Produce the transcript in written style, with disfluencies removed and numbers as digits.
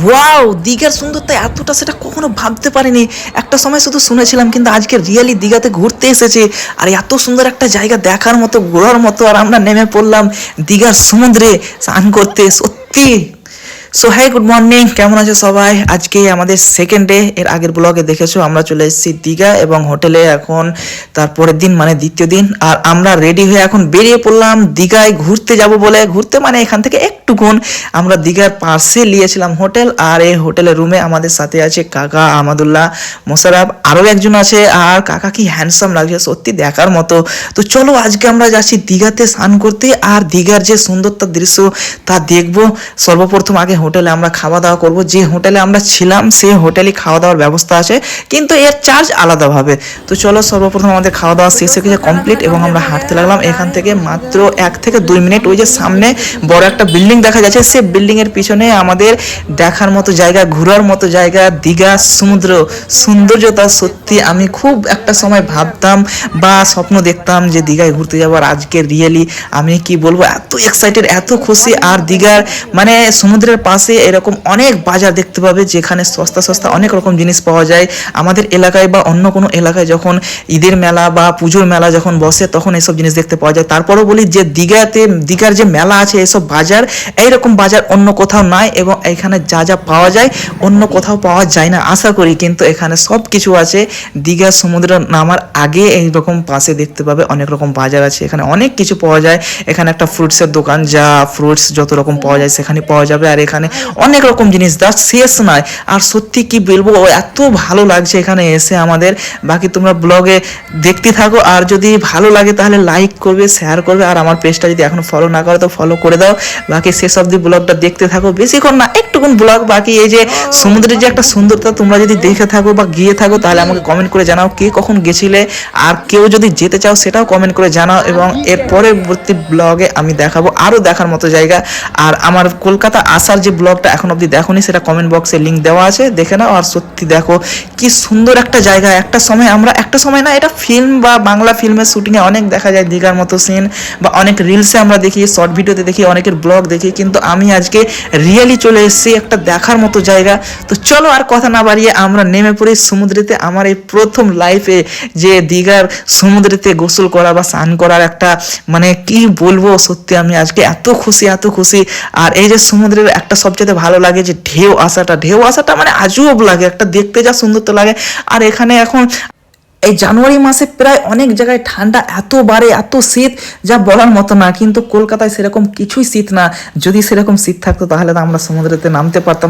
Wow, দীঘার সুন্দরতা এতটা সেটা কখনো ভাবতে পারিনি। একটা সময় শুধু শুনেছিলাম, কিন্তু আজকে রিয়েলি দীঘাতে ঘুরতে এসেছে। আর এত সুন্দর একটা জায়গা দেখার মতো, ঘোরার মতো, আর আমরা নেমে পড়লাম দীঘার সমুদ্রে স্নান করতে। সত্যি। সো হ্যাঁ, গুড মর্নিং, কেমন আছে সবাই? আজকে আমাদের সেকেন্ড ডে। এর আগের ব্লগে দেখেছো আমরা চলে এসেছি দীঘা এবং হোটেলে এখন তারপরের দিন মানে দ্বিতীয় দিন। আর আমরা রেডি হয়ে এখন বেরিয়ে পড়লাম দীঘায় ঘুরতে যাব বলে। ঘুরতে মানে এখান থেকে একটুকুন। আমরা দীঘার পাশে নিয়েছিলাম হোটেল, আর এই হোটেলের রুমে আমাদের সাথে আছে কাকা আমাদুল্লাহ, মোশাররফ, আরও একজন আছে। আর কাকা কি হ্যান্ডসাম লাগছে, সত্যি দেখার মতো। তো চলো আজকে আমরা যাচ্ছি দীঘাতে স্নান করতে, আর দীঘার যে সুন্দরতার দৃশ্য তা দেখবো। সর্বপ্রথম আগে হোটেলে আমরা খাওয়া দাওয়া করব। যে হোটেলে আমরা ছিলাম সেই হোটেলে খাওয়া দাওয়ার ব্যবস্থা আছে, কিন্তু এর চার্জ আলাদাভাবে। তো চলো সর্বপ্রথম আমাদের খাওয়া দাওয়া শেষ হয়ে গেছে কমপ্লিট, এবং আমরা হাঁটতে লাগলাম এখান থেকে মাত্র 1 থেকে 2 মিনিট। ওই যে সামনে বড় একটা বিল্ডিং দেখা যাচ্ছে, সেই বিল্ডিং এর পিছনে আমাদের দেখার মতো জায়গা, ঘোরার মতো জায়গা, দীঘা সমুদ্র সৌন্দর্যতা। সত্যি আমি খুব একটা সময় ভাবতাম বা স্বপ্ন দেখতাম যে দীঘায় ঘুরতে যাবো, আর আজকে রিয়েলি আমি কি বলবো, এত এক্সাইটেড, এত খুশি। আর দীঘার মানে সমুদ্রের পাশে এরকম অনেক বাজার দেখতে পাবে, যেখানে সস্তা সস্তা অনেক রকম জিনিস পাওয়া যায়। আমাদের এলাকায় বা অন্য কোনো এলাকায় যখন ঈদের মেলা বা পুজোর মেলা যখন বসে, তখন এসব জিনিস দেখতে পাওয়া যায়। তারপরেও বলি যে দীঘার যে মেলা আছে, এসব বাজার, এইরকম বাজার অন্য কোথাও নাই, এবং এখানে যা যা পাওয়া যায় অন্য কোথাও পাওয়া যায় না আশা করি। কিন্তু এখানে সব কিছু আছে। দীঘা সমুদ্র নামার আগে এইরকম পাশে দেখতে পাবে অনেক রকম বাজার আছে, এখানে অনেক কিছু পাওয়া যায়। এখানে একটা ফ্রুটসের দোকান, যা ফ্রুটস যত রকম পাওয়া যায় সেখানে পাওয়া যাবে। আর এখানে অনেক রকম জিনিস, যা শেষ নয়। আর সত্যি কি বলবো, এত ভালো লাগছে এখানে এসে আমাদের। বাকি তোমরা ব্লগে দেখতে থাকো, আর যদি ভালো লাগে তাহলে লাইক করবে, শেয়ার করবে, আর আমার পেজটা যদি এখনো ফলো না করো তো ফলো করে দাও। বাকি শেষ অবধি ব্লগটা দেখতে থাকো, বেশিক্ষণ না, একটুকুন ব্লগ। বাকি এই যে সমুদ্রের যে একটা সুন্দরতা তোমরা যদি দেখে থাকো বা গিয়ে থাকো, তাহলে আমাকে কমেন্ট করে জানাও কে কখন গেছিলে, আর কেউ যদি যেতে চাও সেটাও কমেন্ট করে জানাও। এবং এর পরবর্তী ব্লগে আমি দেখাবো আরও দেখার মতো জায়গা। আর আমার কলকাতা আসার যে ব্লগটা এখন অবধি দেখোনি, সেটা কমেন্ট বক্সে লিঙ্ক দেওয়া আছে, দেখে নাও। আর সত্যি দেখো কি সুন্দর একটা জায়গা। একটা সময় না, এটা ফিল্ম বা বাংলা ফিল্মের শুটিংয়ে অনেক দেখা যায় দীঘার মতো সিন, বা অনেক রিলসে আমরা দেখি, শর্ট ভিডিওতে দেখি, অনেকের ব্লগ দেখি, কিন্তু আমি আজকে রিয়েলি চলে এসেছি একটা দেখার মতো জায়গা। তো চলো আর কথা না বাড়িয়ে আমরা নেমে পড়ি সমুদ্রেতে। আমার এই প্রথম লাইফে যে দীঘার সমুদ্রেতে গোসল করা বা স্নান করার একটা মানে কি বলবো, সত্যি আমি আজকে এত খুশি, এত খুশি। আর এই যে সমুদ্রের একটা সবচেয়ে ভালো লাগে যে ঢেউ আসাটা মানে আজব লাগে, একটা দেখতে যা সুন্দর তো লাগে। আর এখানে এখন এই জানুয়ারি মাসে প্রায় অনেক জায়গায় ঠান্ডা এত বাড়ে, এত শীত, যা বলার মতো না। কিন্তু কলকাতায় সেরকম কিছুই শীত না। যদি সেরকম শীত থাকতো তাহলে তো আমরা সমুদ্রেতে নামতে পারতাম।